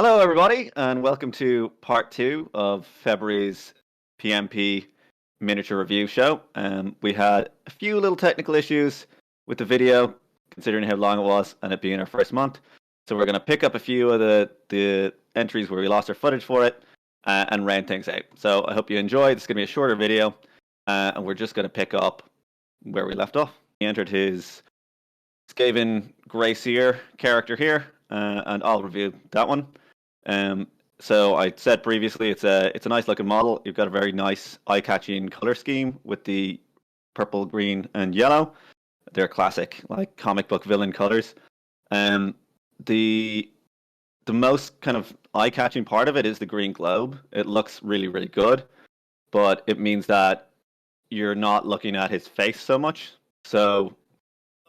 Hello, everybody, and welcome to part two of February's PMP miniature review show. We had a few little technical issues with the video, considering how long it was and it being our first month. So we're going to pick up a few of the entries where we lost our footage for it and round things out. So I hope you enjoy. This is going to be a shorter video, and we're just going to pick up where we left off. He entered his Skaven Greyseer character here, and I'll review that one. So I said previously, it's a nice looking model. You've got a very nice eye-catching color scheme with the purple, green, and yellow. They're classic, like comic book villain colors. The most kind of eye-catching part of it is the green globe. It looks really, really good, but it means that you're not looking at his face so much. So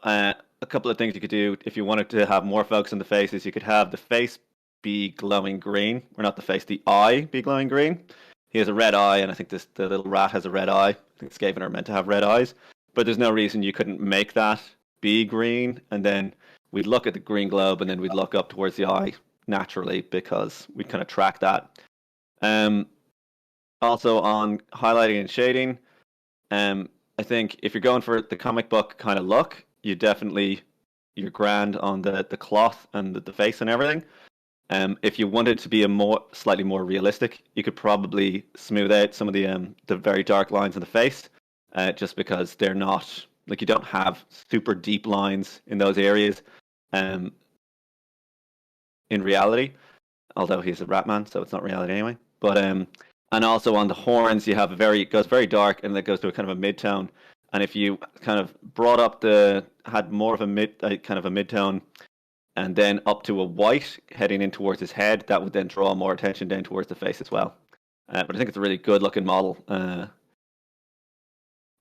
a couple of things you could do if you wanted to have more focus on the face is you could have the face be glowing green, or not the face, the eye be glowing green. He has a red eye, and I think the little rat has a red eye. I think Skaven are meant to have red eyes, but there's no reason you couldn't make that be green, and then we'd look at the green globe, and then we'd look up towards the eye naturally, because we'd kind of track that. Also on highlighting and shading, I think if you're going for the comic book kind of look, you're grand on the cloth and the face and everything. If you wanted to be slightly more realistic, you could probably smooth out some of the very dark lines in the face, just because they're not, like, you don't have super deep lines in those areas. In reality, although he's a rat man, so it's not reality anyway. But and also on the horns, you have it goes very dark, and it goes to a kind of a mid-tone. And if you kind of had more of a mid-tone, and then up to a white heading in towards his head, that would then draw more attention down towards the face as well. But I think it's a really good looking model, and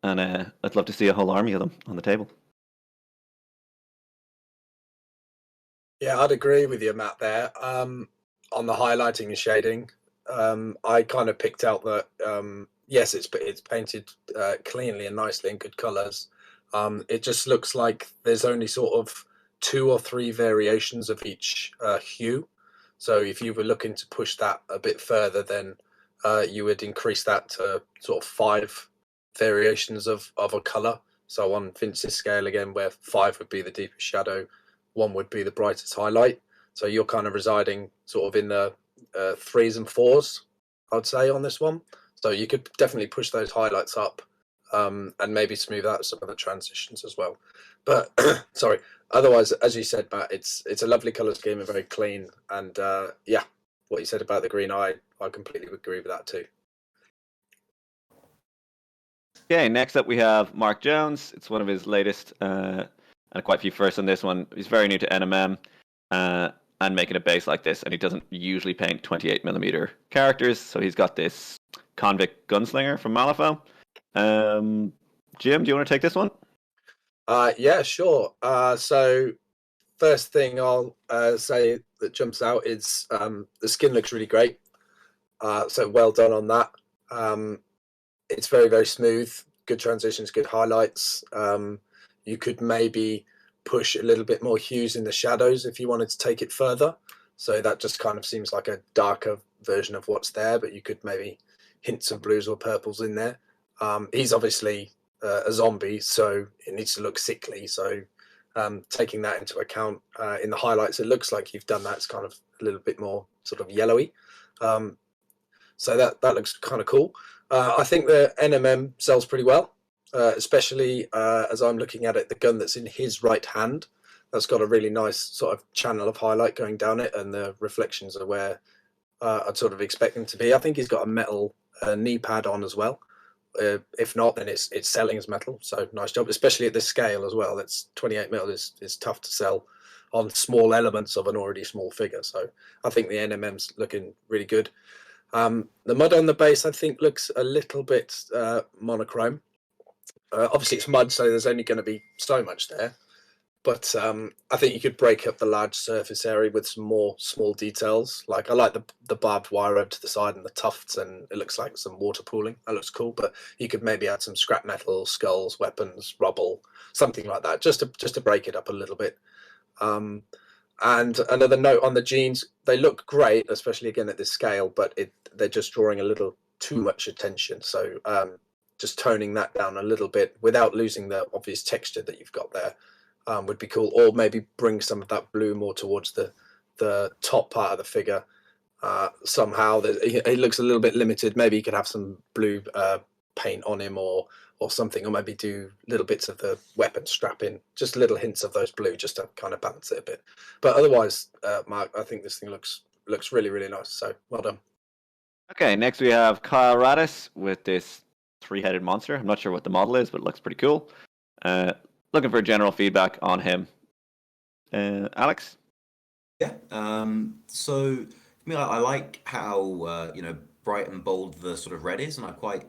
I'd love to see a whole army of them on the table. Yeah, I'd agree with you, Matt, there. On the highlighting and shading, I kind of picked out that, yes, it's painted cleanly and nicely in good colours. It just looks like there's only sort of 2 or 3 variations of each hue. So if you were looking to push that a bit further, then you would increase that to sort of 5 variations of a colour. So on Vince's scale again, where 5 would be the deepest shadow, 1 would be the brightest highlight. So you're kind of residing sort of in the 3s and 4s, I'd say, on this one. So you could definitely push those highlights up, and maybe smooth out some of the transitions as well. But sorry, otherwise, as you said, Matt, it's a lovely colour scheme and very clean. And yeah, what you said about the green eye, I completely agree with that too. Okay, next up we have Mark Jones. It's one of his latest, and quite a few firsts on this one. He's very new to NMM, and making a base like this, and he doesn't usually paint 28mm characters, so he's got this convict gunslinger from Malifaux. Jim, do you want to take this one? Yeah, sure. So first thing I'll say that jumps out is the skin looks really great. So well done on that. It's very, very smooth, good transitions, good highlights. You could maybe push a little bit more hues in the shadows if you wanted to take it further. So that just kind of seems like a darker version of what's there, but you could maybe hint some blues or purples in there. He's obviously a zombie, so it needs to look sickly. So taking that into account in the highlights, it looks like you've done that. It's kind of a little bit more sort of yellowy. So that looks kind of cool. I think the NMM sells pretty well, especially as I'm looking at it, the gun that's in his right hand, that's got a really nice sort of channel of highlight going down it, and the reflections are where I'd sort of expect them to be. I think he's got a metal knee pad on as well. If not, then it's selling as metal. So nice job, especially at this scale as well. That's 28mm is tough to sell on small elements of an already small figure. So I think the NMM's looking really good. The mud on the base, I think, looks a little bit monochrome. Obviously, it's mud, so there's only going to be so much there. But I think you could break up the large surface area with some more small details. Like, I like the barbed wire over to the side and the tufts, and it looks like some water pooling. That looks cool. But you could maybe add some scrap metal, skulls, weapons, rubble, something like that, just to break it up a little bit. And another note on the jeans, they look great, especially again at this scale, but they're just drawing a little too much attention. So just toning that down a little bit without losing the obvious texture that you've got there would be cool. Or maybe bring some of that blue more towards the top part of the figure. Somehow it looks a little bit limited. Maybe you could have some blue paint on him or something, or maybe do little bits of the weapon strap in, just little hints of those blue, just to kind of balance it a bit. But otherwise, Mark, I think this thing looks really, really nice. So well done. Okay, next we have Kyle Radis with this three-headed monster. I'm not sure what the model is, but it looks pretty cool. Looking for general feedback on him. Alex? Yeah. So I mean, I like how bright and bold the sort of red is, and I quite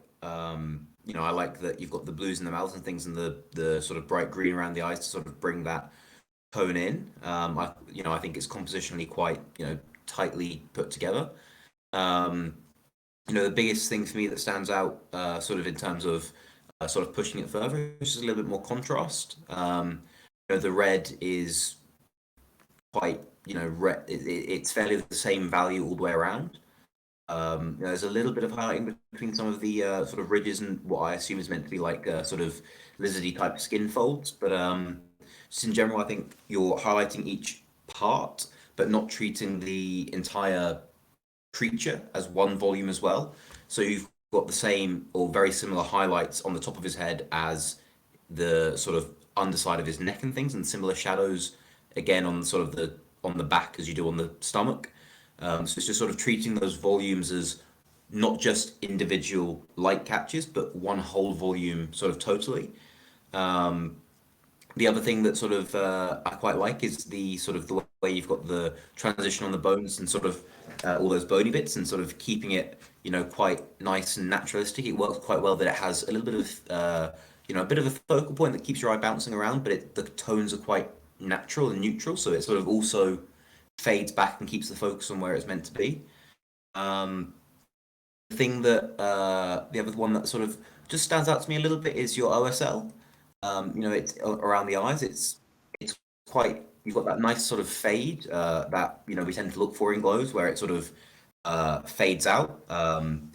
I like that you've got the blues in the mouth and things, and the sort of bright green around the eyes to sort of bring that tone in. I think it's compositionally quite tightly put together. The biggest thing for me that stands out, sort of in terms of sort of pushing it further, is just a little bit more contrast. The red is quite, it's fairly the same value all the way around. There's a little bit of highlighting between some of the sort of ridges and what I assume is meant to be like sort of lizardy type skin folds, but just in general, I think you're highlighting each part, but not treating the entire creature as one volume as well. So you've got the same or very similar highlights on the top of his head as the sort of underside of his neck and things, and similar shadows again on sort of on the back as you do on the stomach. So it's just sort of treating those volumes as not just individual light catches, but one whole volume sort of totally. The other thing that sort of I quite like is the sort of the way you've got the transition on the bones and sort of all those bony bits, and sort of keeping it quite nice and naturalistic. It works quite well that it has a little bit of a bit of a focal point that keeps your eye bouncing around, but the tones are quite natural and neutral, so it sort of also fades back and keeps the focus on where it's meant to be. The thing that the other one that sort of just stands out to me a little bit is your OSL. It's around the eyes. It's quite, you've got that nice sort of fade that we tend to look for in glows, where it sort of fades out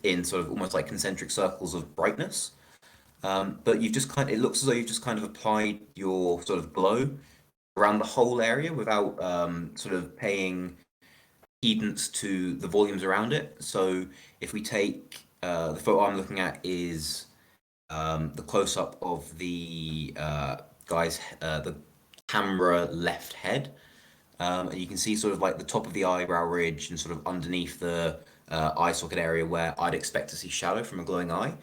in sort of almost like concentric circles of brightness. But it looks as though you've just kind of applied your sort of glow around the whole area without sort of paying credence to the volumes around it. So if we take the photo I'm looking at is the close-up of the the camera left head, and you can see sort of like the top of the eyebrow ridge and sort of underneath the eye socket area where I'd expect to see shadow from a glowing eye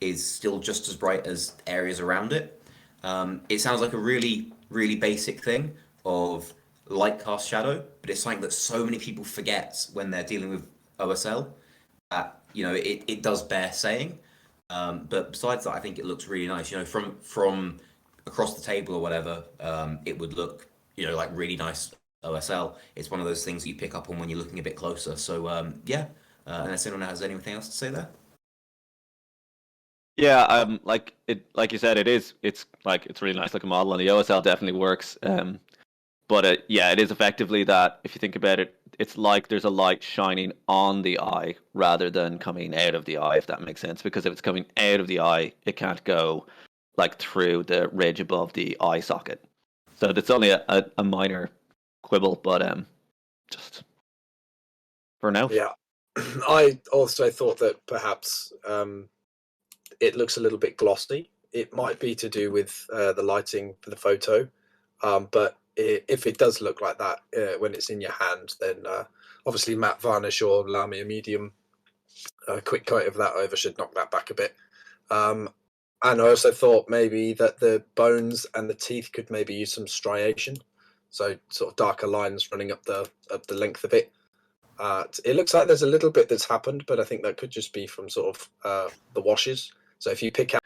is still just as bright as areas around it. It sounds like a really, really basic thing of light cast shadow, but it's something that so many people forget when they're dealing with OSL that it does bear saying. But besides that, I think it looks really nice. From across the table or whatever, it would look like really nice OSL. It's one of those things that you pick up on when you're looking a bit closer. So yeah, unless anyone has anything else to say there. Yeah, like you said, it's really nice looking model, and the OSL definitely works. But it is effectively that, if you think about it, it's like there's a light shining on the eye rather than coming out of the eye, if that makes sense. Because if it's coming out of the eye, it can't go like through the ridge above the eye socket. So it's only a minor quibble, but just for now. Yeah, I also thought that perhaps it looks a little bit glossy. It might be to do with the lighting for the photo, but if it does look like that when it's in your hand, then obviously matte varnish or Lamia medium, a quick coat of that over should knock that back a bit. And I also thought maybe that the bones and the teeth could maybe use some striation, so sort of darker lines running up the length of it. It looks like there's a little bit that's happened, but I think that could just be from sort of the washes. So if you pick out.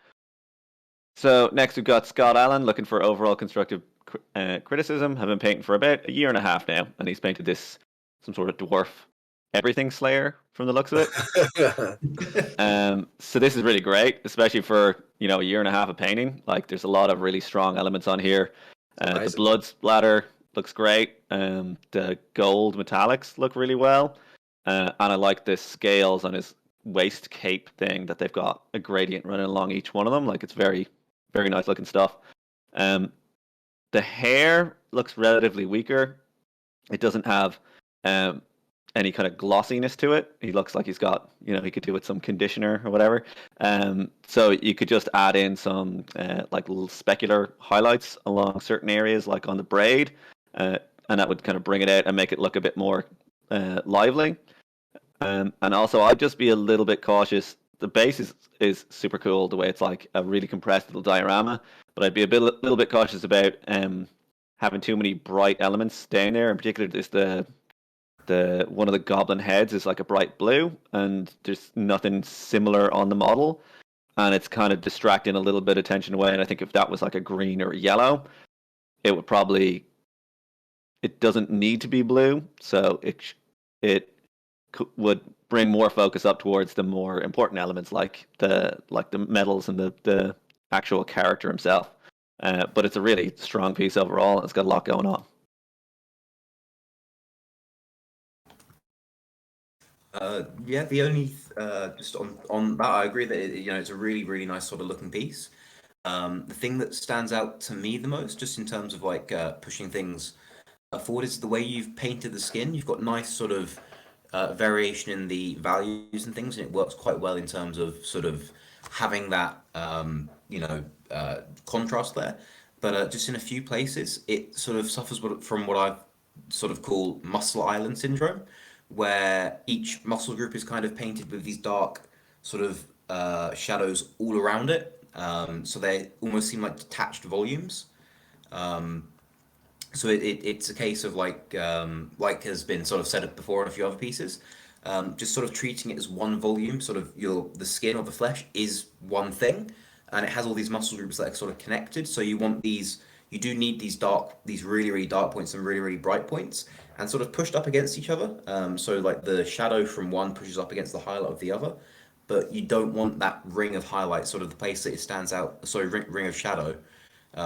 So next we've got Scott Allen looking for overall constructive criticism. Have been painting for about a year and a half now, and he's painted some sort of dwarf everything slayer from the looks of it. So this is really great, especially for a year and a half of painting. Like, there's a lot of really strong elements on here. The blood splatter, looks great. The gold metallics look really well, and I like the scales on his waist cape thing that they've got a gradient running along each one of them. Like it's very, very nice looking stuff. Um, the hair looks relatively weaker. It doesn't have any kind of glossiness to it. He looks like he's got, he could do with some conditioner or whatever. So you could just add in some like little specular highlights along certain areas, like on the braid, and that would kind of bring it out and make it look a bit more lively. And also, I'd just be a little bit cautious. The base is super cool, the way it's like a really compressed little diorama, but I'd be little bit cautious about having too many bright elements down there. In particular, there's the one of the goblin heads is like a bright blue, and there's nothing similar on the model, and it's kind of distracting a little bit of attention away. And I think if that was like a green or a yellow, it would probably it doesn't need to be blue, so it would bring more focus up towards the more important elements like the medals and the actual character himself. But it's a really strong piece overall. It's got a lot going on. Yeah, the only just on that, I agree that it's a really really nice sort of looking piece. The thing that stands out to me the most, just in terms of like pushing things forward, is the way you've painted the skin. You've got nice sort of variation in the values and things, and it works quite well in terms of sort of having that contrast there. But just in a few places, it sort of suffers from what I sort of call muscle island syndrome, where each muscle group is kind of painted with these dark sort of shadows all around it. So they almost seem like detached volumes. So it's a case of like has been sort of said before in a few other pieces, just sort of treating it as one volume. Sort of the skin or the flesh is one thing, and it has all these muscle groups that are sort of connected. So you do need these really really dark points and really really bright points, and sort of pushed up against each other. So like the shadow from one pushes up against the highlight of the other, but you don't want that ring of highlight, sort of the place that it stands out. Sorry, ring of shadow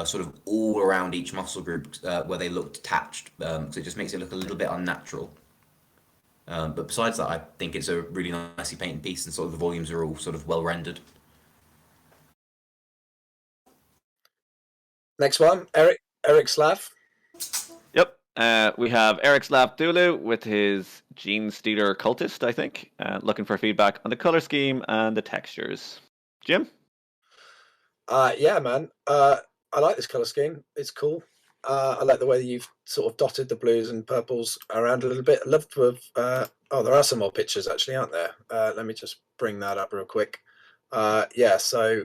sort of all around each muscle group where they look detached. So it just makes it look a little bit unnatural. But besides that, I think it's a really nicely painted piece, and sort of the volumes are all sort of well rendered. Next one, Eric Slav. Yep. We have Eric Slav Dulu with his Gene Stealer Cultist, I think, looking for feedback on the color scheme and the textures. Jim? Yeah, man. I like this color scheme. It's cool. I like the way you've sort of dotted the blues and purples around a little bit. I'd love to have. Oh, there are some more pictures actually, aren't there? Let me just bring that up real quick. Yeah, so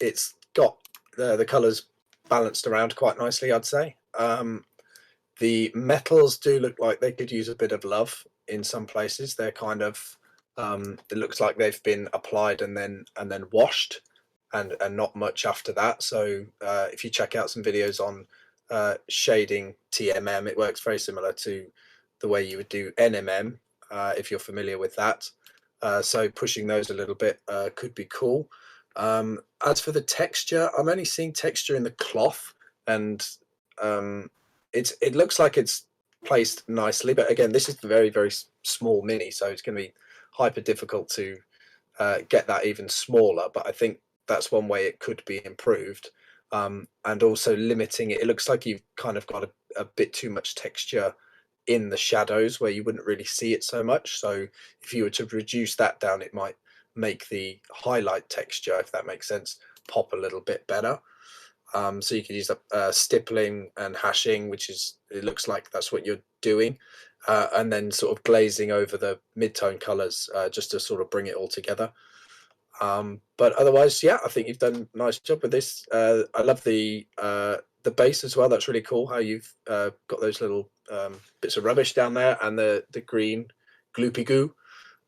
it's got the colors balanced around quite nicely, I'd say. The metals do look like they could use a bit of love in some places. They're kind of. It looks like they've been applied and then washed, and not much after that. So if you check out some videos on shading TMM, it works very similar to the way you would do NMM, if you're familiar with that. So pushing those a little bit could be cool. As for the texture, I'm only seeing texture in the cloth, and it looks like it's placed nicely. But again, this is a very, very small mini, so it's going to be hyper difficult to get that even smaller. But I think that's one way it could be improved, and also limiting it. It looks like you've kind of got a bit too much texture in the shadows where you wouldn't really see it so much. So if you were to reduce that down, it might make the highlight texture, if that makes sense, pop a little bit better. So you could use stippling and hashing, which is, it looks like that's what you're doing, and then sort of glazing over the mid-tone colors just to sort of bring it all together. But otherwise, yeah, I think you've done a nice job with this. I love the base as well. That's really cool how you've got those little bits of rubbish down there, and the green gloopy goo.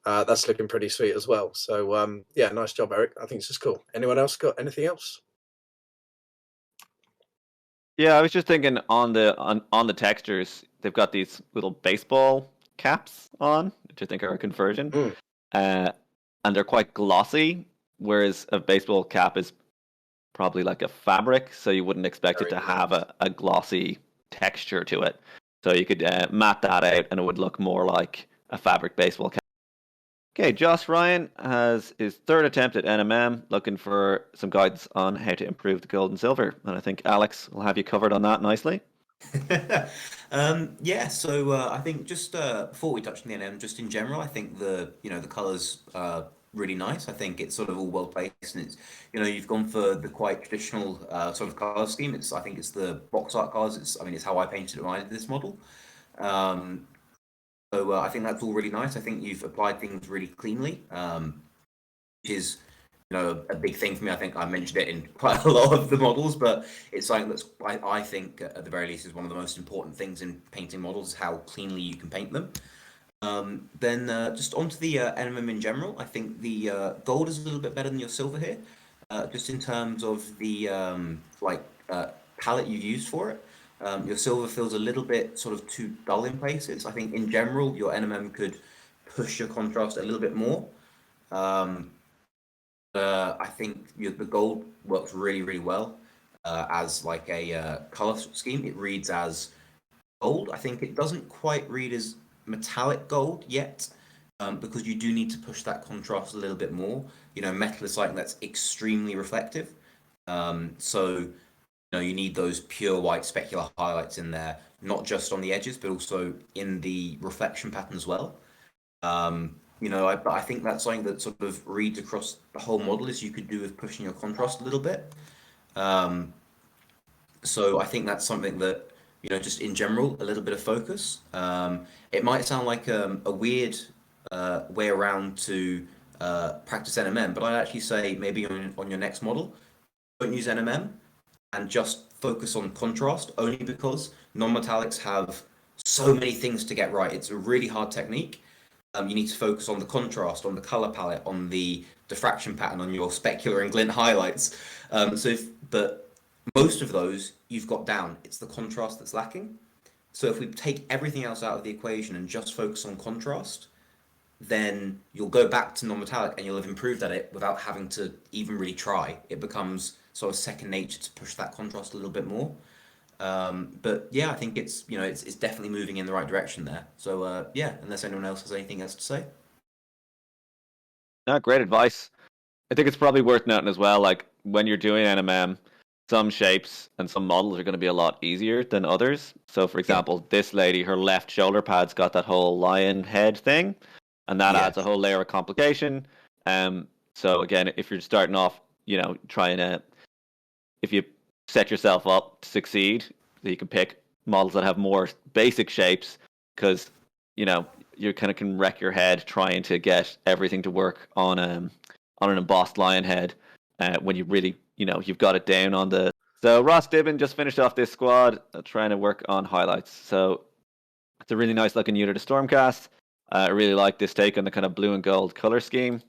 That's looking pretty sweet as well. So yeah, nice job, Eric. I think it's just cool. Anyone else got anything else? Yeah, I was just thinking on the textures, they've got these little baseball caps on, which I think are a conversion. And they're quite glossy, whereas a baseball cap is probably like a fabric, so you wouldn't expect it to have a glossy texture to it. So you could matte that out, and it would look more like a fabric baseball cap. Okay, Josh Ryan has his third attempt at NMM, looking for some guidance on how to improve the gold and silver. And I think Alex will have you covered on that nicely. Yeah, so I think just before we touch on the NM, just in general, I think the colours are really nice. I think it's sort of all well placed, and it's you've gone for the quite traditional sort of colour scheme. I think it's the box art colours. It's how I painted it when I did this model. Um, so I think that's all really nice. I think you've applied things really cleanly, which is a big thing for me. I think I mentioned it in quite a lot of the models, but it's something that's I think at the very least is one of the most important things in painting models, is how cleanly you can paint them. Then just onto the NMM in general, I think the gold is a little bit better than your silver here, just in terms of the palette you used for it. Your silver feels a little bit sort of too dull in places. I think in general your NMM could push your contrast a little bit more. I think the gold works really, really well as like a color scheme. It reads as gold. I think it doesn't quite read as metallic gold yet, because you do need to push that contrast a little bit more. Metal is something that's extremely reflective. So you need those pure white specular highlights in there, not just on the edges, but also in the reflection pattern as well. I think that's something that sort of reads across the whole model, is you could do with pushing your contrast a little bit. So I think that's something that, just in general, a little bit of focus. It might sound like a weird way around to practice NMM, but I'd actually say maybe on your next model, don't use NMM and just focus on contrast, only because non-metallics have so many things to get right. It's a really hard technique. You need to focus on the contrast, on the color palette, on the diffraction pattern, on your specular and glint highlights. But most of those you've got down. It's the contrast that's lacking. So if we take everything else out of the equation and just focus on contrast, then you'll go back to non-metallic and you'll have improved at it without having to even really try. It becomes sort of second nature to push that contrast a little bit more. But yeah, I think it's definitely moving in the right direction there. So yeah, unless anyone else has anything else to say. No, great advice. I think it's probably worth noting as well, like when you're doing NMM, some shapes and some models are going to be a lot easier than others. So for example, this lady, her left shoulder pad's got that whole lion head thing, and that adds a whole layer of complication. So again, if you're starting off, trying to, if you set yourself up to succeed, you can pick models that have more basic shapes, because you kind of can wreck your head trying to get everything to work on an embossed lion head when you really you've got it down on the. So Ross Dibben just finished off this squad trying to work on highlights. So it's a really nice looking unit of Stormcast. I really like this take on the kind of blue and gold color scheme.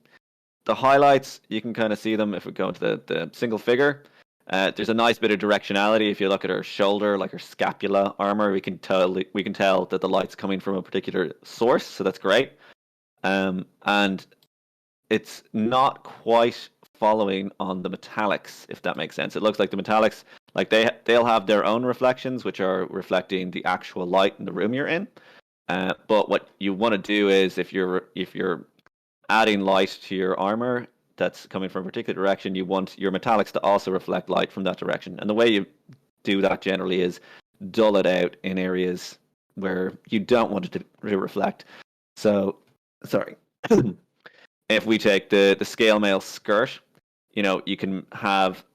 The highlights, you can kind of see them if we go into the single figure. There's a nice bit of directionality. If you look at her shoulder, like her scapula armor, we can tell that the light's coming from a particular source, so that's great. And it's not quite following on the metallics, if that makes sense. It looks like the metallics, like they'll have their own reflections, which are reflecting the actual light in the room you're in. But what you want to do is, if you're adding light to your armor that's coming from a particular direction, you want your metallics to also reflect light from that direction. And the way you do that generally is dull it out in areas where you don't want it to reflect. So, sorry. If we take the scale mail skirt, you can have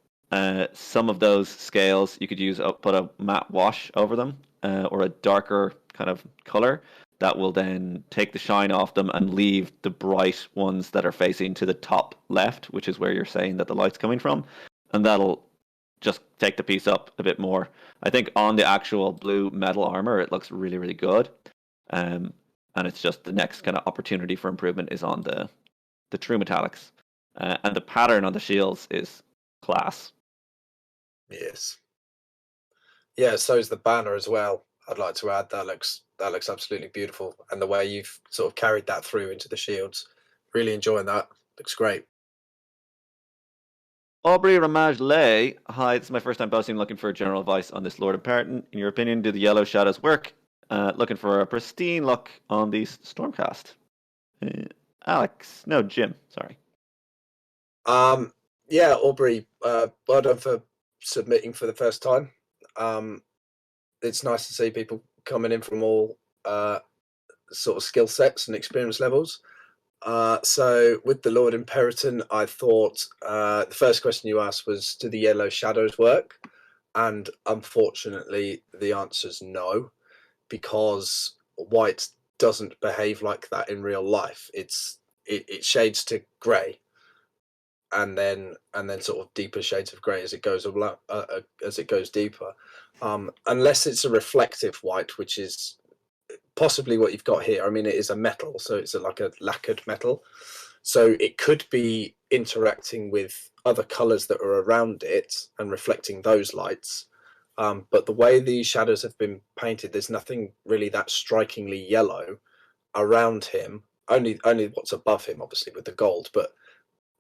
some of those scales, you could put a matte wash over them, or a darker kind of color that will then take the shine off them and leave the bright ones that are facing to the top left, which is where you're saying that the light's coming from. And that'll just take the piece up a bit more. I think on the actual blue metal armor, it looks really, really good. And it's just the next kind of opportunity for improvement is on the true metallics. And the pattern on the shields is class. Yes. Yeah, so is the banner as well. I'd like to add that looks absolutely beautiful, and the way you've sort of carried that through into the shields, really enjoying that. Looks great. Aubrey Ramage Lay, hi, this is my first time posting, looking for general advice on this Lord Impertinent. In your opinion, do the yellow shadows work? Looking for a pristine look on these Stormcast. Jim, sorry. Yeah, Aubrey, well done for submitting for the first time. It's nice to see people coming in from all sort of skill sets and experience levels. So with the Lord Imperator, I thought the first question you asked was, do the yellow shadows work? And unfortunately, the answer is no, because white doesn't behave like that in real life. It shades to grey, and then sort of deeper shades of grey as it goes deeper. Unless it's a reflective white, which is possibly what you've got here. I mean, it is a metal, so it's like a lacquered metal. So it could be interacting with other colors that are around it and reflecting those lights. But the way these shadows have been painted, there's nothing really that strikingly yellow around him. Only what's above him, obviously, with the gold. But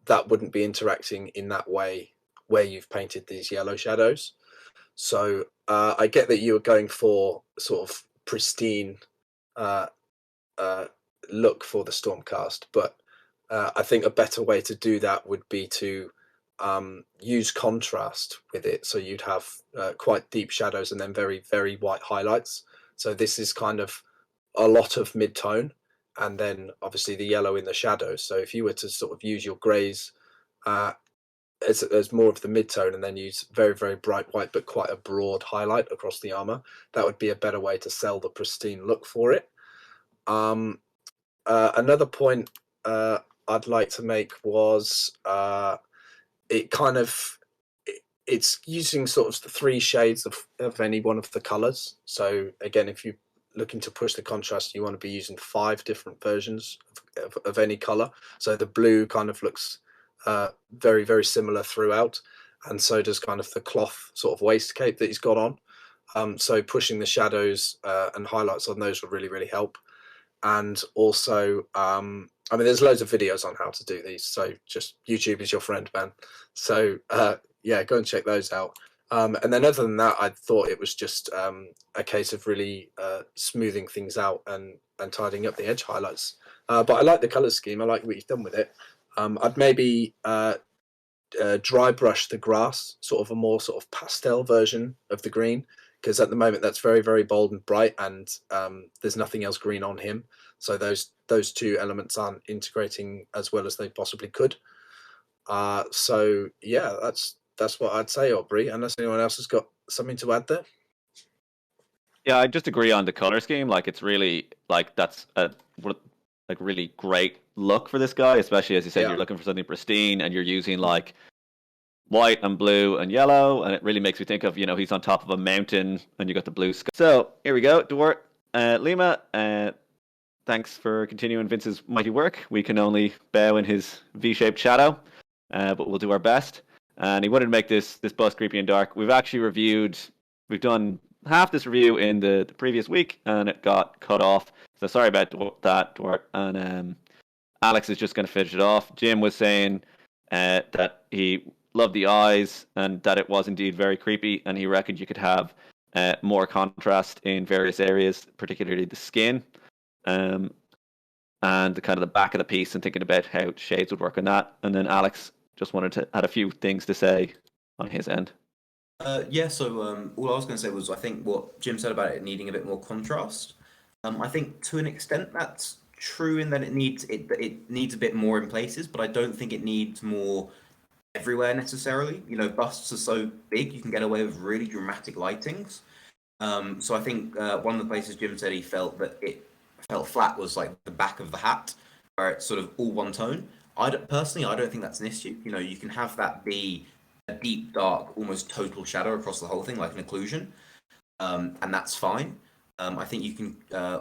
that wouldn't be interacting in that way where you've painted these yellow shadows. So I get that you were going for sort of pristine look for the Stormcast, but I think a better way to do that would be to use contrast with it. So you'd have quite deep shadows and then very, very white highlights. So this is kind of a lot of mid-tone, and then obviously the yellow in the shadows. So if you were to sort of use your greys as more of the mid-tone and then use very, very bright white but quite a broad highlight across the armor, that would be a better way to sell the pristine look for it. Another point I'd like to make was it's using sort of the three shades of any one of the colors. So again, if you're looking to push the contrast, you want to be using 5 different versions of any color. So the blue kind of looks very, very similar throughout, and so does kind of the cloth sort of waistcoat that he's got on. So pushing the shadows and highlights on those will really, really help. And also, I mean, there's loads of videos on how to do these, so just YouTube is your friend, man. So yeah, go and check those out. And then other than that, I thought it was just a case of really smoothing things out and tidying up the edge highlights. But I like the color scheme. I like what you've done with it. I'd maybe dry brush the grass, sort of a more sort of pastel version of the green, because at the moment that's very, very bold and bright, and there's nothing else green on him. So those two elements aren't integrating as well as they possibly could. So yeah, that's what I'd say, Aubrey, unless anyone else has got something to add there. Yeah, I just agree on the color scheme. Like, it's really that's a really great look for this guy, especially as you said, Yeah. you're looking for something pristine and you're using like white and blue and yellow, and it really makes me think of, he's on top of a mountain and you got the blue sky. So here we go, Duarte Lima. Thanks for continuing Vince's mighty work. We can only bow in his V-shaped shadow, but we'll do our best. And he wanted to make this bust creepy and dark. We've done half this review in the previous week, and it got cut off. So sorry about that, Duarte. And Alex is just going to finish it off. Jim was saying that he loved the eyes and that it was indeed very creepy, and he reckoned you could have more contrast in various areas, particularly the skin. And the kind of the back of the piece, and thinking about how shades would work on that. And then Alex just wanted to add a few things to say on his end. Yeah, so all I was going to say was, I think what Jim said about it needing a bit more contrast. I think to an extent that's true in that it needs a bit more in places, but I don't think it needs more everywhere necessarily. Busts are so big, you can get away with really dramatic lightings. So I think one of the places Jim said he felt that it felt flat was like the back of the hat, where it's sort of all one tone. Personally, I don't think that's an issue. You can have that be a deep, dark, almost total shadow across the whole thing, like an occlusion, and that's fine. I think you can.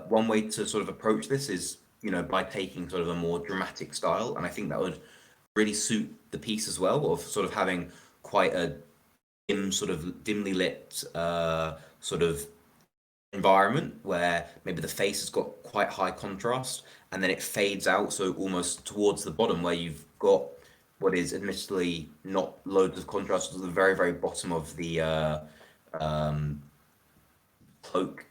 One way to sort of approach this is, by taking sort of a more dramatic style, and I think that would really suit the piece as well, of sort of having quite a dimly lit sort of environment where maybe the face has got quite high contrast and then it fades out, so almost towards the bottom where you've got what is admittedly not loads of contrast to the very, very bottom of the cloak,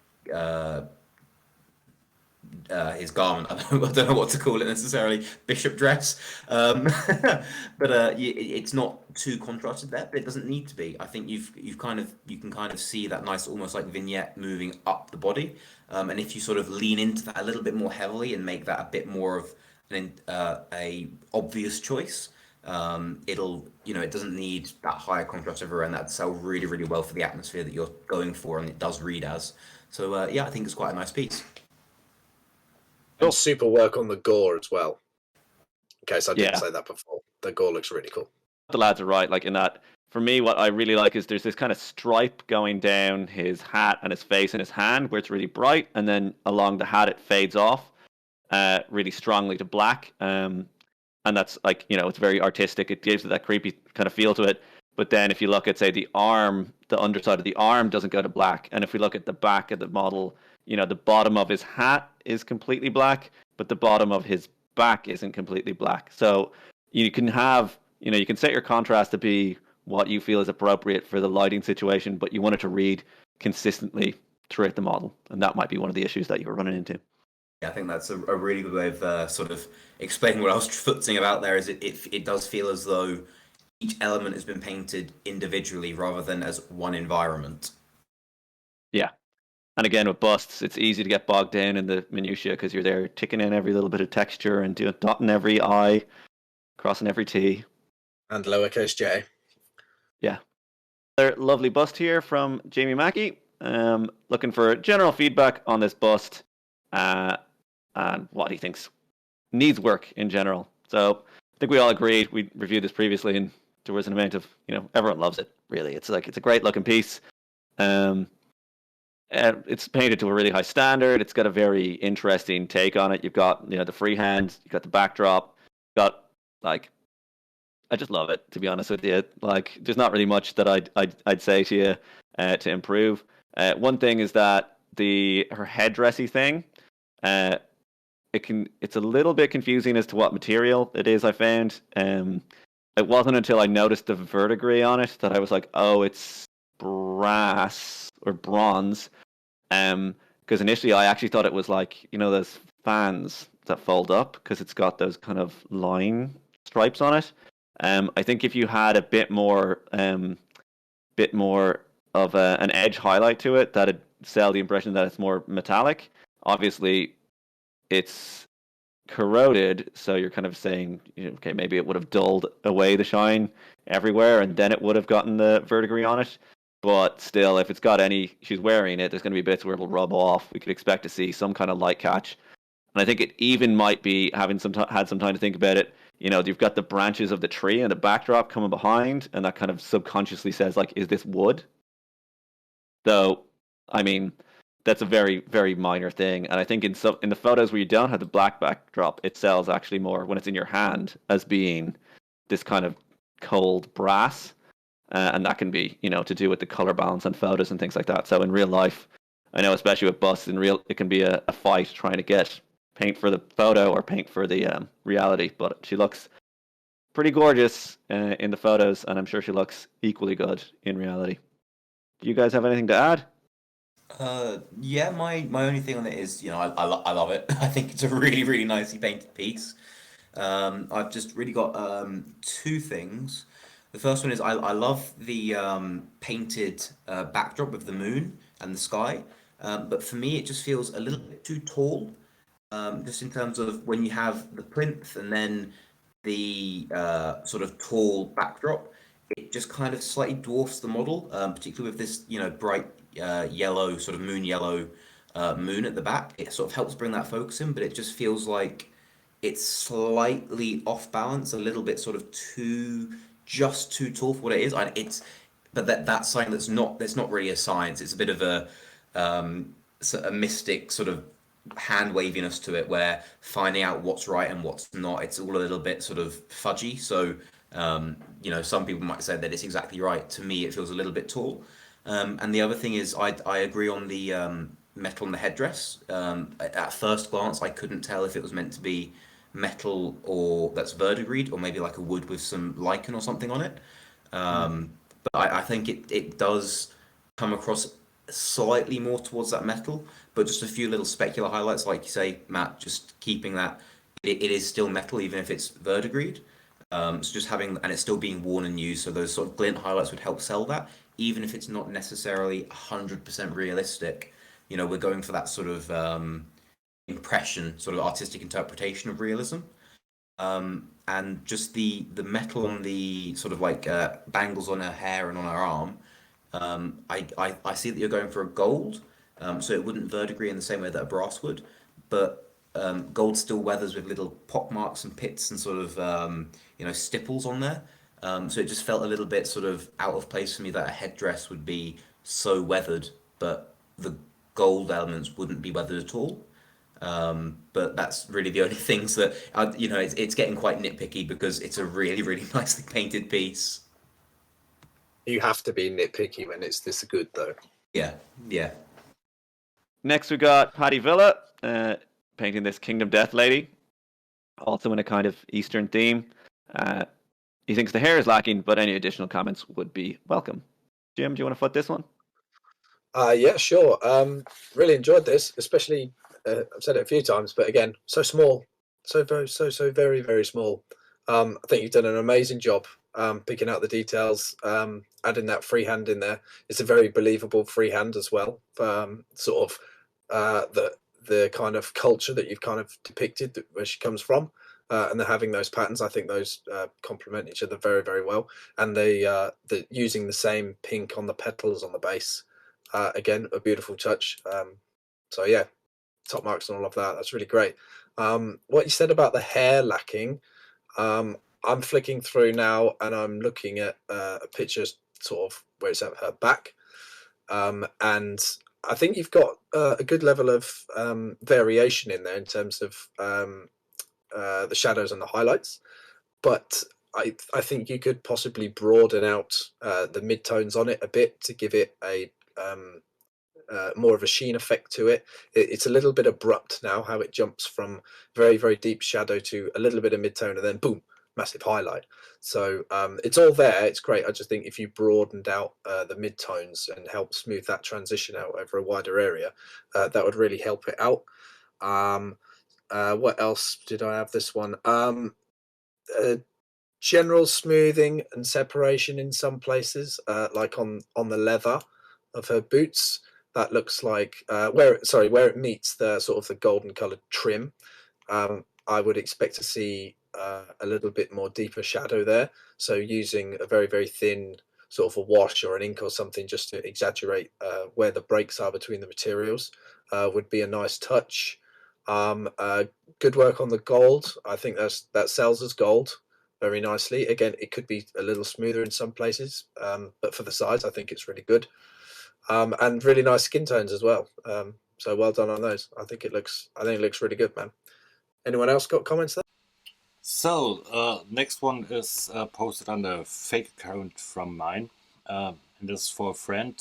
his garment. I don't know what to call it necessarily, bishop dress. But it's not too contrasted there, but it doesn't need to be. I think you can kind of see that nice, almost like vignette moving up the body. And if you sort of lean into that a little bit more heavily and make that a bit more of a obvious choice, it doesn't need that higher contrast everywhere, and that'd sell really, really well for the atmosphere that you're going for, and it does read as. So yeah, I think it's quite a nice piece. And super work on the gore as well. In case I didn't Yeah. say that before, the gore looks really cool. The lads are right. Like in that, for me, what I really like is there's this kind of stripe going down his hat and his face and his hand, where it's really bright, and then along the hat it fades off, really strongly to black. And that's like, it's very artistic. It gives it that creepy kind of feel to it. But then if you look at, say, the arm, the underside of the arm doesn't go to black. And if we look at the back of the model, the bottom of his hat is completely black, but the bottom of his back isn't completely black. So you can have, you can set your contrast to be what you feel is appropriate for the lighting situation, but you want it to read consistently throughout the model. And that might be one of the issues that you were running into. Yeah, I think that's a really good way of sort of explaining what I was futzing about there. Is it does feel as though each element has been painted individually rather than as one environment. Yeah. And again, with busts, it's easy to get bogged down in the minutiae because you're there ticking in every little bit of texture and dotting every I, crossing every T. And lowercase j. Yeah. Another lovely bust here from Jamie Mackey. Looking for general feedback on this bust and what he thinks needs work in general. So I think we all agreed. We reviewed this previously, and there was an amount of, everyone loves it, really. It's a great looking piece. It's painted to a really high standard. It's got a very interesting take on it. You've got, the freehand, you've got the backdrop, you've got, I just love it, to be honest with you. There's not really much that I'd say to you to improve. One thing is that her headdressy thing, it's a little bit confusing as to what material it is. I found. It wasn't until I noticed the verdigris on it that I was like, oh, it's brass or bronze. Because initially I actually thought it was like, those fans that fold up, because it's got those kind of line stripes on it. I think if you had a bit more of an edge highlight to it, that'd sell the impression that it's more metallic. Obviously, it's corroded, so you're kind of saying, okay, maybe it would have dulled away the shine everywhere, and then it would have gotten the verdigris on it. But still, if it's got she's wearing it, there's going to be bits where it'll rub off. We could expect to see some kind of light catch. And I think it even might be, having had some time to think about it, you've got the branches of the tree and the backdrop coming behind, and that kind of subconsciously says, is this wood? Though, I mean, that's a very, very minor thing. And I think in the photos where you don't have the black backdrop, it sells actually more when it's in your hand as being this kind of cold brass. And that can be, to do with the color balance and photos and things like that. So in real life, I know, especially with busts, it can be a fight trying to get paint for the photo or paint for the reality. But she looks pretty gorgeous in the photos, and I'm sure she looks equally good in reality. Do you guys have anything to add? Yeah, my only thing on it is, I love it. I think it's a really, really nicely painted piece. I've just really got two things. The first one is I love the painted backdrop of the moon and the sky, but for me it just feels a little bit too tall, just in terms of when you have the plinth and then the sort of tall backdrop, it just kind of slightly dwarfs the model, particularly with this, bright yellow, sort of moon yellow moon at the back. It sort of helps bring that focus in, but it just feels like it's slightly off balance, a little bit sort of just too tall for what it is. But that's something that's not really a science. It's a bit of a mystic sort of hand waviness to it, where finding out what's right and what's not, it's all a little bit sort of fudgy. So some people might say that it's exactly right. To me, it feels a little bit tall. And the other thing is, I agree on the metal on the headdress. At first glance, I couldn't tell if it was meant to be metal or that's verdigris, or maybe like a wood with some lichen or something on it. But I think it does come across slightly more towards that metal, but just a few little specular highlights, like you say, Matt, just keeping that it is still metal even if it's verdigris. So just having, and it's still being worn and used, so those sort of glint highlights would help sell that, even if it's not necessarily 100% realistic. You know, we're going for that sort of impression, sort of artistic interpretation of realism. And just the metal on the sort of like bangles on her hair and on her arm. I see that you're going for a gold, so it wouldn't verdigris in the same way that a brass would, but gold still weathers with little pock marks and pits and sort of stipples on there. So it just felt a little bit sort of out of place for me that a headdress would be so weathered, but the gold elements wouldn't be weathered at all. But that's really the only things that it's getting quite nitpicky because it's a really, really nicely painted piece. You have to be nitpicky when it's this good, though. Yeah, yeah. Next, we got Paddy Villa painting this Kingdom Death lady, also in a kind of Eastern theme. He thinks the hair is lacking, but any additional comments would be welcome. Jim, do you want to foot this one? Yeah, sure. Really enjoyed this, especially I've said it a few times, but again, so small, so very, very small. I think you've done an amazing job picking out the details, adding that freehand in there. It's a very believable freehand as well. Sort of the kind of culture that you've kind of depicted where she comes from. And they're having those patterns. I think those complement each other very, very well. And the using the same pink on the petals on the base. Again, a beautiful touch. So yeah, top marks and all of that. That's really great. What you said about the hair lacking, I'm flicking through now and I'm looking at a picture sort of where it's at her back. And I think you've got a good level of variation in there in terms of the shadows and the highlights. But I think you could possibly broaden out the midtones on it a bit to give it a more of a sheen effect to it. It's a little bit abrupt now how it jumps from very, very deep shadow to a little bit of midtone and then boom, massive highlight. So it's all there. It's great. I just think if you broadened out the midtones and help smooth that transition out over a wider area, that would really help it out. What else did I have this one? General smoothing and separation in some places, like on the leather of her boots. That looks like where it meets the sort of the golden coloured trim. I would expect to see a little bit more deeper shadow there. So using a very, very thin sort of a wash or an ink or something just to exaggerate where the breaks are between the materials would be a nice touch. Good work on the gold. I think that sells as gold very nicely. Again, it could be a little smoother in some places, but for the size, I think it's really good. And really nice skin tones as well. So well done on those. I think it looks really good, man. Anyone else got comments there? So next one is posted on a fake account from mine, and this is for a friend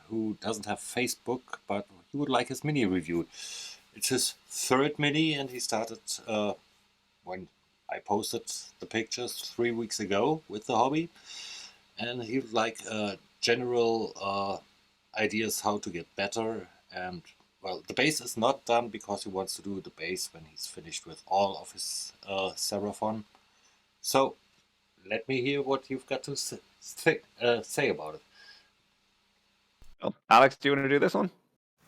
who doesn't have Facebook, but he would like his mini reviewed. It's his third mini, and he started when I posted the pictures 3 weeks ago with the hobby, and he would like general ideas how to get better. And well, the base is not done because he wants to do the base when he's finished with all of his Seraphon. So let me hear what you've got to say about it. Oh, Alex, do you want to do this one?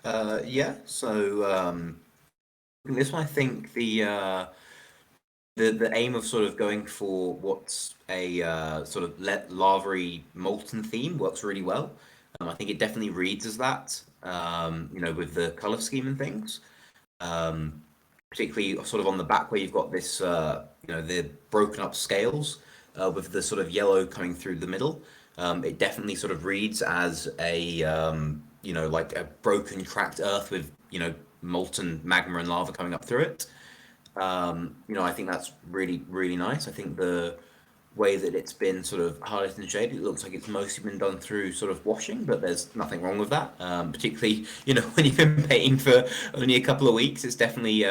Yeah. So this one, I think the aim of sort of going for what's a sort of lavary molten theme works really well. I think it definitely reads as that, with the color scheme and things. Particularly sort of on the back where you've got this, the broken up scales with the sort of yellow coming through the middle. It definitely sort of reads as a, like a broken, cracked earth with, molten magma and lava coming up through it. I think that's really, really nice. I think the way that it's been sort of highlighted and shaded. It looks like it's mostly been done through sort of washing, but there's nothing wrong with that. Particularly, when you've been painting for only a couple of weeks, it's definitely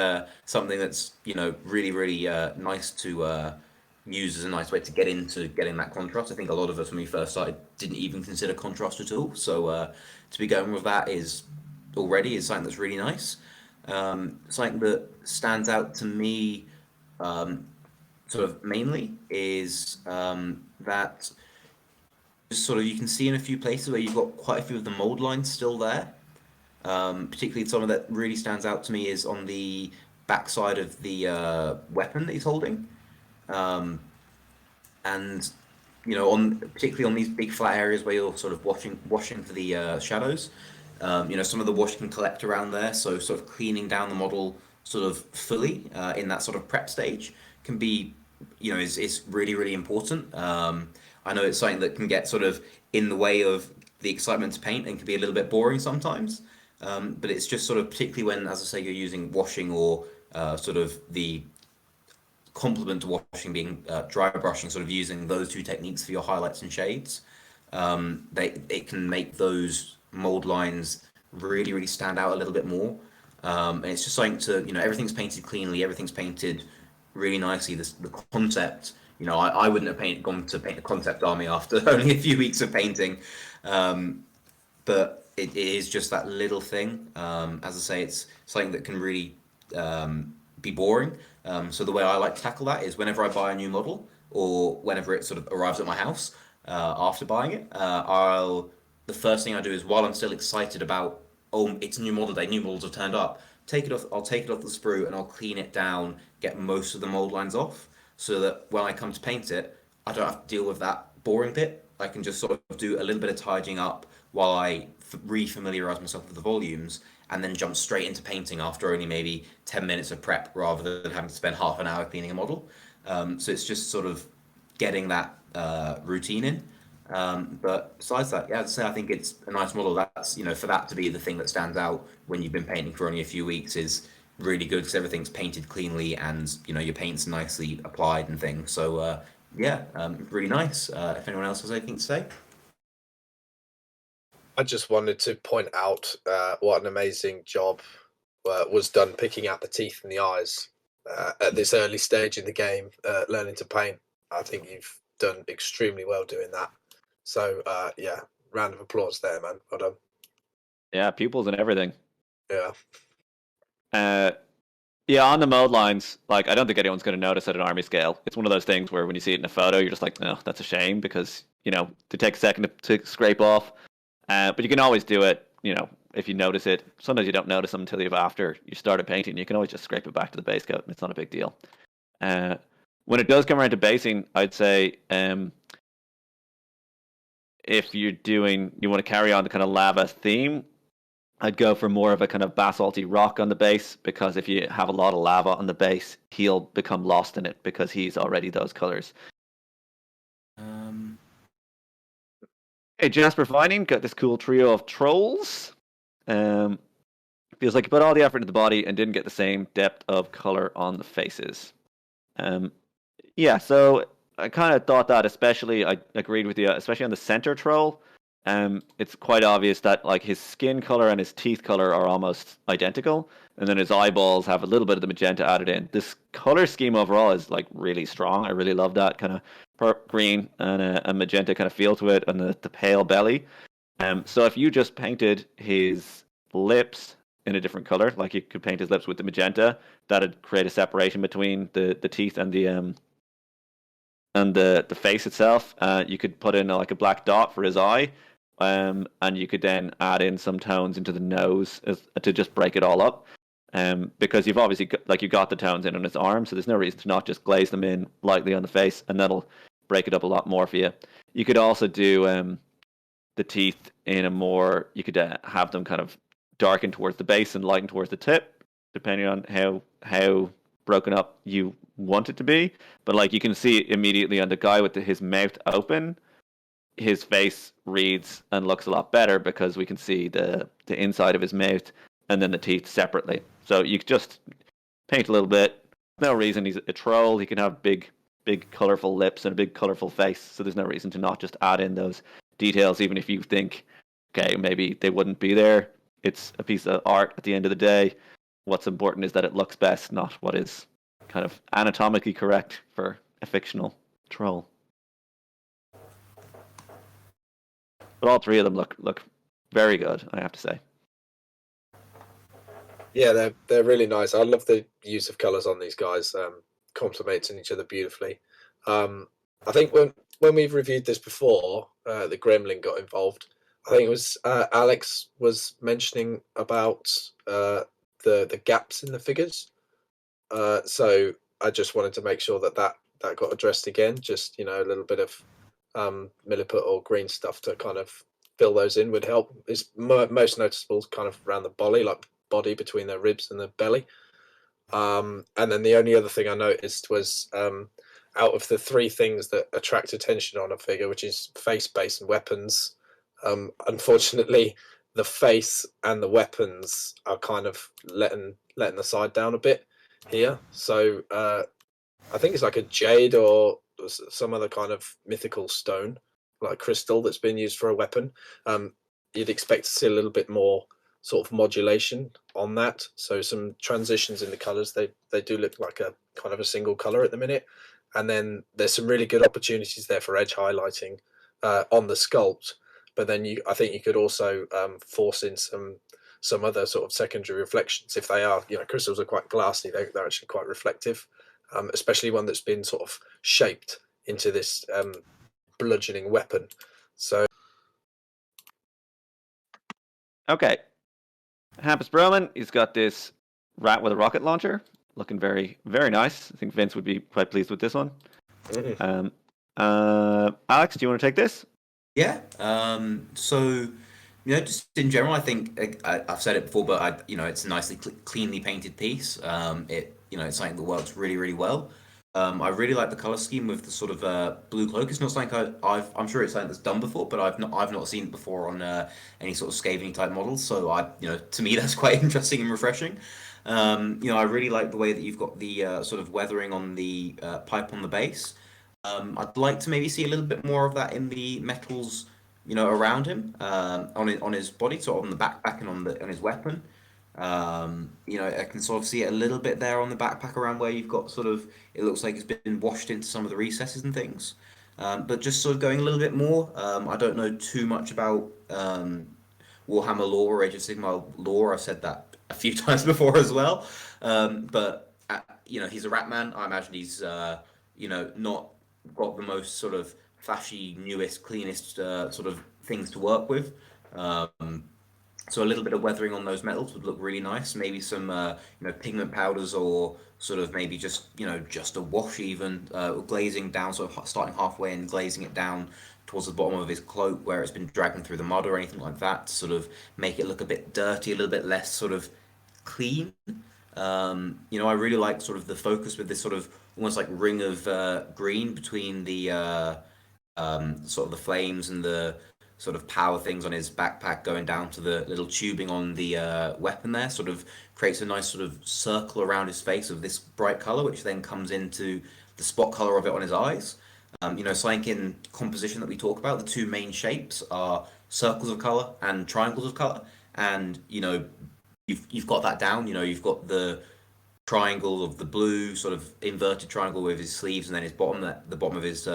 something that's, really, really nice to use as a nice way to get into getting that contrast. I think a lot of us when we first started didn't even consider contrast at all. So to be going with that is something that's really nice. Something that stands out to me sort of mainly is that just sort of you can see in a few places where you've got quite a few of the mold lines still there. Particularly something that really stands out to me is on the backside of the weapon that he's holding. And on particularly on these big flat areas where you're sort of washing for the shadows, some of the wash can collect around there, so sort of cleaning down the model sort of fully in that sort of prep stage can be, is really, really important. I know it's something that can get sort of in the way of the excitement to paint and can be a little bit boring sometimes. But it's just sort of particularly when, as I say, you're using washing or sort of the complement to washing being dry brushing, sort of using those two techniques for your highlights and shades. It can make those mold lines really, really stand out a little bit more. And it's just something to, everything's painted cleanly, everything's painted really nicely. The concept, I wouldn't have gone to paint a concept army after only a few weeks of painting. But it is just that little thing. As I say, it's something that can really be boring. So the way I like to tackle that is whenever I buy a new model or whenever it sort of arrives at my house after buying it, the first thing I do is while I'm still excited about, oh, it's a new model day, new models have turned up, I'll take it off the sprue and I'll clean it down, get most of the mold lines off, so that when I come to paint it, I don't have to deal with that boring bit. I can just sort of do a little bit of tidying up while I re-familiarize myself with the volumes, and then jump straight into painting after only maybe 10 minutes of prep rather than having to spend half an hour cleaning a model. So it's just sort of getting that routine in. But besides that, yeah, I'd say I think it's a nice model. That's, for that to be the thing that stands out when you've been painting for only a few weeks is really good because everything's painted cleanly and, your paint's nicely applied and things. So, really nice. If anyone else has anything to say. I just wanted to point out what an amazing job was done picking out the teeth and the eyes at this early stage in the game, learning to paint. I think you've done extremely well doing that. So, round of applause there, man. Well done. Yeah, pupils and everything. Yeah. Yeah, on the mode lines, I don't think anyone's going to notice at an army scale. It's one of those things where when you see it in a photo, you're just like, no, that's a shame because, to take a second to scrape off. But you can always do it, if you notice it. Sometimes you don't notice them until after you started painting. You can always just scrape it back to the base coat, and it's not a big deal. When it does come around to basing, I'd say if you want to carry on the kind of lava theme, I'd go for more of a kind of basalty rock on the base, because if you have a lot of lava on the base, he'll become lost in it because he's already those colors. Hey, Jasper Vining got this cool trio of trolls. Feels like you put all the effort into the body and didn't get the same depth of color on the faces. So I kind of thought that, especially, I agreed with you, especially on the center troll. It's quite obvious that his skin color and his teeth color are almost identical, and then his eyeballs have a little bit of the magenta added in. This color scheme overall is really strong. I really love that kind of green and a magenta kind of feel to it, and the pale belly. So if you just painted his lips in a different color, you could paint his lips with the magenta, that'd create a separation between the teeth and the face itself. You could put in a black dot for his eye, and you could then add in some tones into the nose to just break it all up. Because you've obviously you got the tones in on his arm, so there's no reason to not just glaze them in lightly on the face, and that'll break it up a lot more for you. You could also do the teeth in a more, you could have them kind of darken towards the base and lighten towards the tip, depending on how broken up you want it to be. But you can see immediately on the guy with his mouth open, his face reads and looks a lot better because we can see the inside of his mouth and then the teeth separately. So you just paint a little bit. No reason, he's a troll. He can have big big colorful lips and a big colorful face. So there's no reason to not just add in those details, even if you think, okay, maybe they wouldn't be there. It's a piece of art at the end of the day. What's important is that it looks best, not what is kind of anatomically correct for a fictional troll. But all three of them look very good, I have to say. Yeah, they're really nice. I love the use of colours on these guys, complementing each other beautifully. I think when we've reviewed this before, the Gremlin got involved. I think it was Alex was mentioning about the gaps in the figures. So I just wanted to make sure that got addressed again. Just, a little bit of milliput or green stuff to kind of fill those in would help. It's most noticeable kind of around the body between the ribs and the belly. And then the only other thing I noticed was out of the three things that attract attention on a figure, which is face, base, and weapons, unfortunately, the face and the weapons are kind of letting the side down a bit here. So I think it's like a jade or some other kind of mythical stone, like crystal, that's been used for a weapon. You'd expect to see a little bit more sort of modulation on that. So some transitions in the colors. They do look like a kind of a single color at the minute. And then there's some really good opportunities there for edge highlighting on the sculpt. But then I think you could also force in some other sort of secondary reflections. If they are, crystals are quite glassy, they're actually quite reflective, especially one that's been sort of shaped into this bludgeoning weapon. So, Okay, Hampus Broman, he's got this rat with a rocket launcher, looking very, very nice. I think Vince would be quite pleased with this one. mm-hmm. Alex, do you want to take this? Yeah. So, just in general, I think I've said it before, but it's a nicely cleanly painted piece. It's something that works really, really well. I really like the color scheme with the sort of blue cloak. It's not something I'm sure it's something that's done before, but I've not seen it before on any sort of scathing type models. So to me that's quite interesting and refreshing. I really like the way that you've got the sort of weathering on the pipe on the base. I'd like to maybe see a little bit more of that in the metals, around him, on his body, sort of on the backpack and on his weapon. I can sort of see it a little bit there on the backpack around where you've got sort of, it looks like it's been washed into some of the recesses and things. But just sort of going a little bit more. I don't know too much about Warhammer lore or Age of Sigmar lore. I've said that a few times before as well. But he's a rat man. I imagine he's not got the most sort of flashy, newest, cleanest sort of things to work with. So a little bit of weathering on those metals would look really nice. Maybe some pigment powders, or sort of maybe just a wash even, glazing down, sort of starting halfway and glazing it down towards the bottom of his cloak where it's been dragging through the mud or anything like that to sort of make it look a bit dirty, a little bit less sort of clean. I really like sort of the focus with this sort of almost like ring of green between the sort of the flames and the sort of power things on his backpack going down to the little tubing on the weapon there. Sort of creates a nice sort of circle around his face of this bright color, which then comes into the spot color of it on his eyes. Something in composition that we talk about, the two main shapes are circles of color and triangles of color. And you've got that down. You've got the triangle of the blue, sort of inverted triangle with his sleeves, and then the bottom of his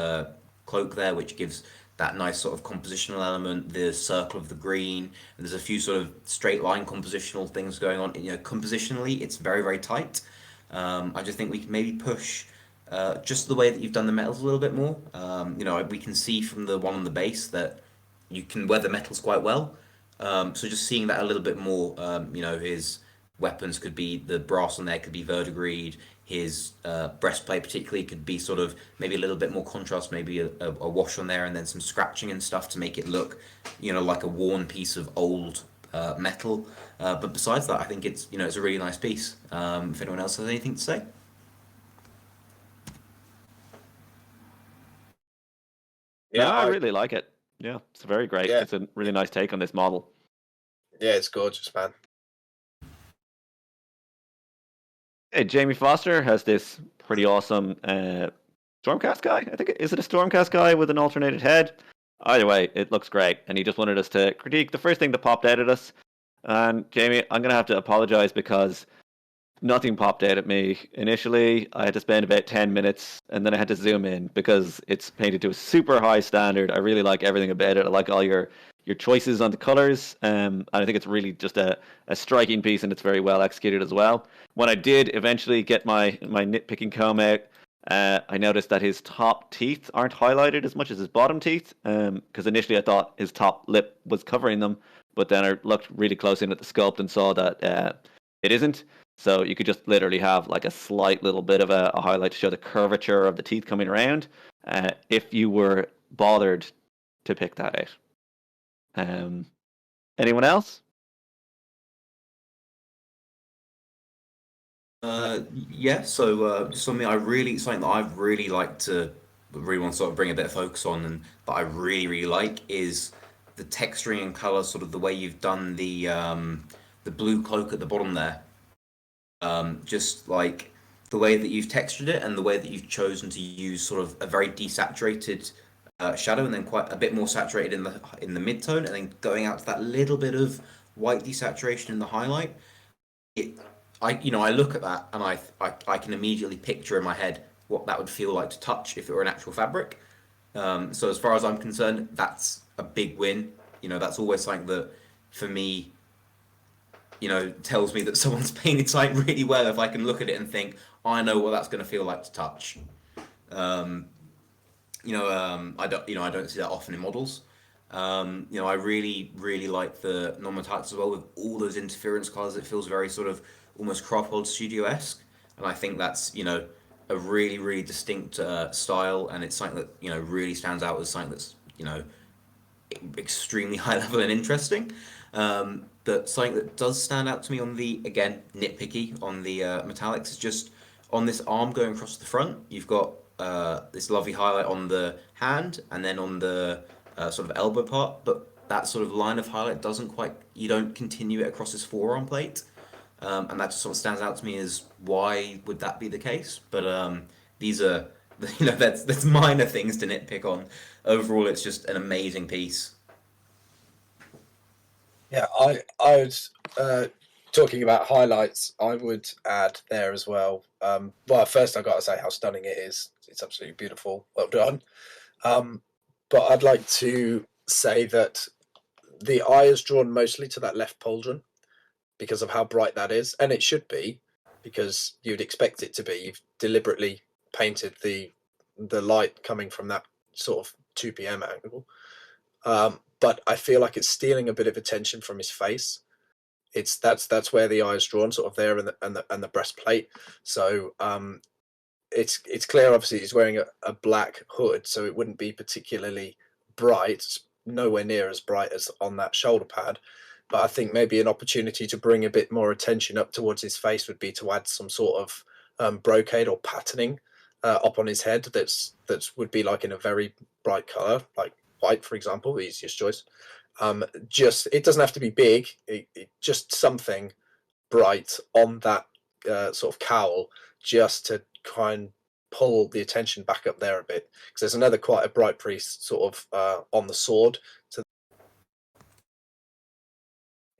cloak there, which gives that nice sort of compositional element. The circle of the green, and there's a few sort of straight line compositional things going on. Compositionally, it's very, very tight. I just think we can maybe push just the way that you've done the metals a little bit more. We can see from the one on the base that you can weather metals quite well. So just seeing that a little bit more, his weapons could be, the brass on there could be verdigreed. His breastplate particularly could be sort of maybe a little bit more contrast, maybe a wash on there and then some scratching and stuff to make it look, like a worn piece of old metal. But besides that, I think it's a really nice piece. If anyone else has anything to say. Yeah, I really like it. Yeah, it's very great. Yeah. It's a really nice take on this model. Yeah, it's gorgeous, man. Hey, Jamie Foster has this pretty awesome Stormcast guy. I think is it a Stormcast guy with an alternated head? Either way, it looks great, and he just wanted us to critique the first thing that popped out at us. And Jamie, I'm gonna have to apologize because nothing popped out at me initially. I had to spend about 10 minutes, and then I had to zoom in because it's painted to a super high standard. I really like everything about it. I like all your choices on the colors, and I think it's really just a striking piece, and it's very well executed as well. When I did eventually get my nitpicking comb out, I noticed that his top teeth aren't highlighted as much as his bottom teeth, because initially I thought his top lip was covering them, but then I looked really close in at the sculpt and saw that it isn't. So you could just literally have like a slight little bit of a highlight to show the curvature of the teeth coming around, if you were bothered to pick that out. Anyone else? Yeah, so something something that I really like to really want to sort of bring a bit of focus on, and that I really like is the texturing and color, sort of the way you've done the blue cloak at the bottom there. Just like the way that you've textured it and the way that you've chosen to use sort of a very desaturated shadow, and then quite a bit more saturated in the mid-tone, and then going out to that little bit of white desaturation in the highlight. It I look at that, and I can immediately picture in my head what that would feel like to touch if it were an actual fabric. So as far as I'm concerned, that's a big win. That's always something that, for me, tells me that someone's painted something really well if I can look at it and think, I know what that's going to feel like to touch. I don't see that often in models. I really like the non-metallics as well, with all those interference colors. It feels very sort of almost Craftworld Studio-esque, and I think that's a really distinct style, and it's something that really stands out as something that's extremely high level and interesting. But something that does stand out to me on the, again, nitpicky on the metallics, is just on this arm going across the front. You've got this lovely highlight on the hand and then on the sort of elbow part, but that sort of line of highlight you don't continue it across his forearm plate. And that just sort of stands out to me as, why would that be the case? But these are, that's minor things to nitpick on. Overall, it's just an amazing piece. Yeah, I would, talking about highlights, I would add there as well. Well, first I've got to say how stunning it is. It's absolutely beautiful. Well done. But I'd like to say that the eye is drawn mostly to that left pauldron because of how bright that is, and it should be, because you'd expect it to be. You've deliberately painted the light coming from that sort of 2 p.m. angle. But I feel like it's stealing a bit of attention from his face. That's where the eye is drawn, sort of there, and the breastplate. So it's clear. Obviously, he's wearing a black hood, so it wouldn't be particularly bright. It's nowhere near as bright as on that shoulder pad. But I think maybe an opportunity to bring a bit more attention up towards his face would be to add some sort of brocade or patterning up on his head that's would be like in a very bright color, like white, for example, the easiest choice. Just, it doesn't have to be big. Just something bright on that sort of cowl, just to try and pull the attention back up there a bit, because there's another quite a bright priest sort of on the sword.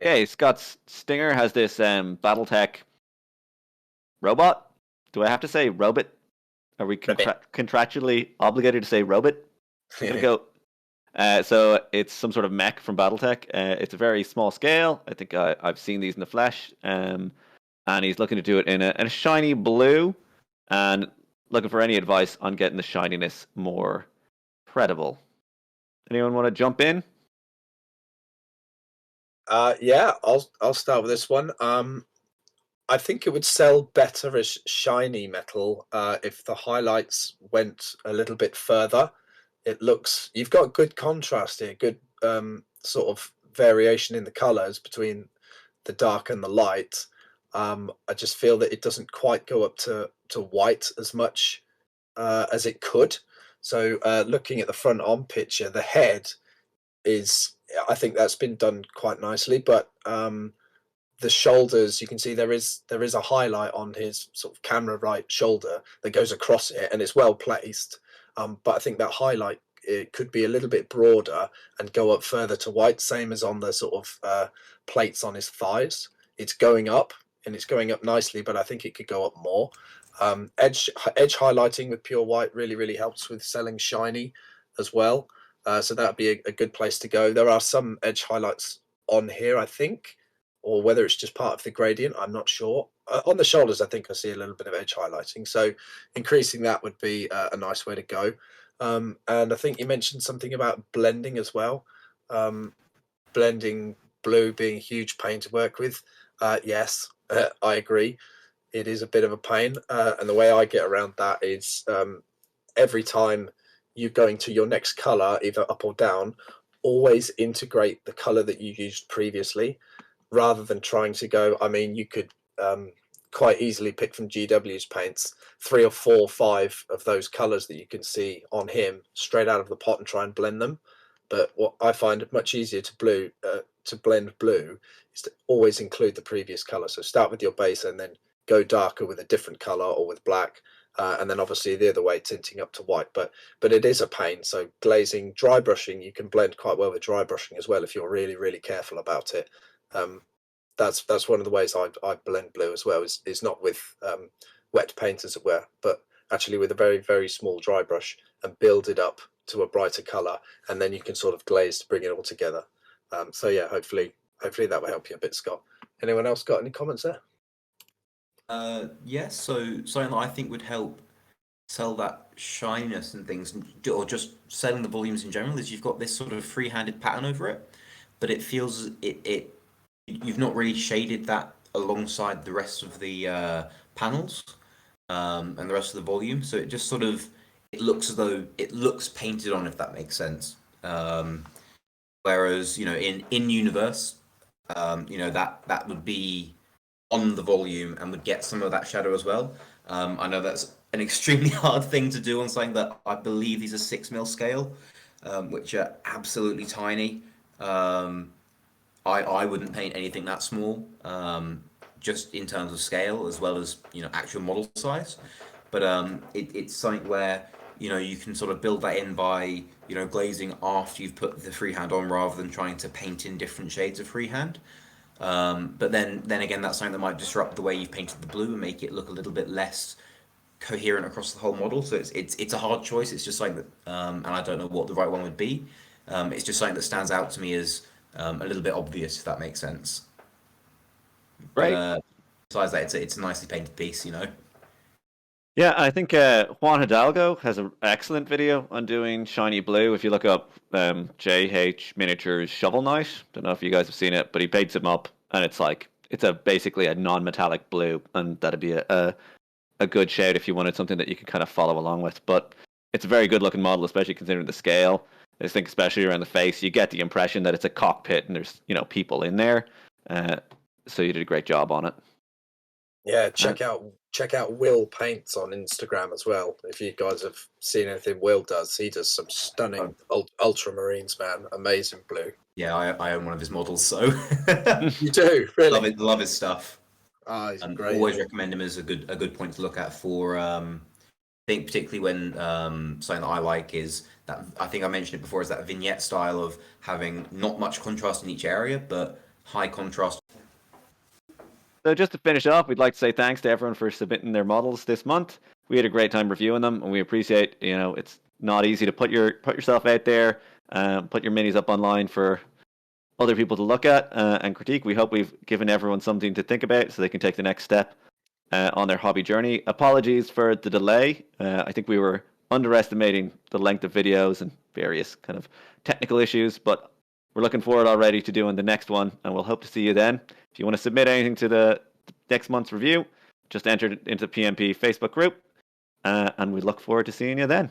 Okay, Scott's Stinger has this BattleTech robot. Do I have to say robot? Are we contractually obligated to say robot? I'm gonna go. So it's some sort of mech from BattleTech. It's a very small scale. I think I've seen these in the flesh. And he's looking to do it in a shiny blue, and looking for any advice on getting the shininess more credible. Anyone want to jump in? Yeah, I'll start with this one. I think it would sell better as shiny metal if the highlights went a little bit further. You've got good contrast here, good sort of variation in the colors between the dark and the light. I just feel that it doesn't quite go up to white as much as it could. So looking at the front on picture, the head is, I think that's been done quite nicely, but the shoulders, you can see there is a highlight on his sort of camera right shoulder that goes across it, and it's well placed. But I think that highlight, it could be a little bit broader and go up further to white, same as on the sort of plates on his thighs. It's going up, and it's going up nicely, but I think it could go up more. Edge highlighting with pure white really helps with selling shiny as well. So that would be a good place to go. There are some edge highlights on here, I think, or whether it's just part of the gradient, I'm not sure. On the shoulders, I think I see a little bit of edge highlighting. So increasing that would be a nice way to go. And I think you mentioned something about blending as well. Blending blue being a huge pain to work with. Yes, I agree. It is a bit of a pain. And the way I get around that is every time you're going to your next color, either up or down, always integrate the color that you used previously, rather than trying to go. I mean, you could quite easily pick from GW's paints 3 or 4 or 5 of those colors that you can see on him straight out of the pot and try and blend them. But what I find much easier to blend blue is to always include the previous color. So start with your base and then go darker with a different color or with black, and then obviously the other way tinting up to white. But it is a pain. So glazing, dry brushing, you can blend quite well with dry brushing as well if you're really careful about it. That's one of the ways I blend blue as well, is not with wet paint, as it were, but actually with a very small dry brush, and build it up to a brighter color, and then you can sort of glaze to bring it all together. So yeah, hopefully that will help you a bit, Scott. Anyone else got any comments there? Yes, so something that I think would help sell that shininess and things, or just selling the volumes in general, is you've got this sort of free-handed pattern over it, but it feels you've not really shaded that alongside the rest of the panels and the rest of the volume, so it just sort of, it looks as though it looks painted on, if that makes sense. Whereas, you know, in universe, you know, that would be on the volume and would get some of that shadow as well. I know that's an extremely hard thing to do on something that I believe these are 6mm scale, which are absolutely tiny. I wouldn't paint anything that small, just in terms of scale as well as, you know, actual model size. But it's something where, you know, you can sort of build that in by, you know, glazing after you've put the freehand on, rather than trying to paint in different shades of freehand. But then again, that's something that might disrupt the way you've painted the blue and make it look a little bit less coherent across the whole model. So it's a hard choice. It's just something that, and I don't know what the right one would be. It's just something that stands out to me as a little bit obvious, if that makes sense. Right. But besides that, it's a nicely painted piece, you know. Yeah, I think Juan Hidalgo has an excellent video on doing shiny blue. If you look up JH Miniatures Shovel Knight, don't know if you guys have seen it, but he paints him up, and it's basically a non-metallic blue, and that'd be a good shade if you wanted something that you could kind of follow along with. But it's a very good looking model, especially considering the scale. I think especially around the face, you get the impression that it's a cockpit and there's, you know, people in there. So you did a great job on it. Yeah, check out Will Paints on Instagram as well. If you guys have seen anything Will does, he does some stunning ultramarines, man. Amazing blue. Yeah, I own one of his models, so You do, really? love his stuff. He's great. Always recommend him as a good point to look at for. I think particularly when something that I like is that, I think I mentioned it before, is that vignette style of having not much contrast in each area, but high contrast. So just to finish off, we'd like to say thanks to everyone for submitting their models this month. We had a great time reviewing them, and we appreciate, you know, it's not easy to put yourself out there, put your minis up online for other people to look at and critique. We hope we've given everyone something to think about so they can take the next step on their hobby journey. Apologies for the delay. I think we were underestimating the length of videos and various kind of technical issues, but we're looking forward already to doing the next one, and we'll hope to see you then. If you want to submit anything to the next month's review, just enter it into the PMP Facebook group, and we look forward to seeing you then.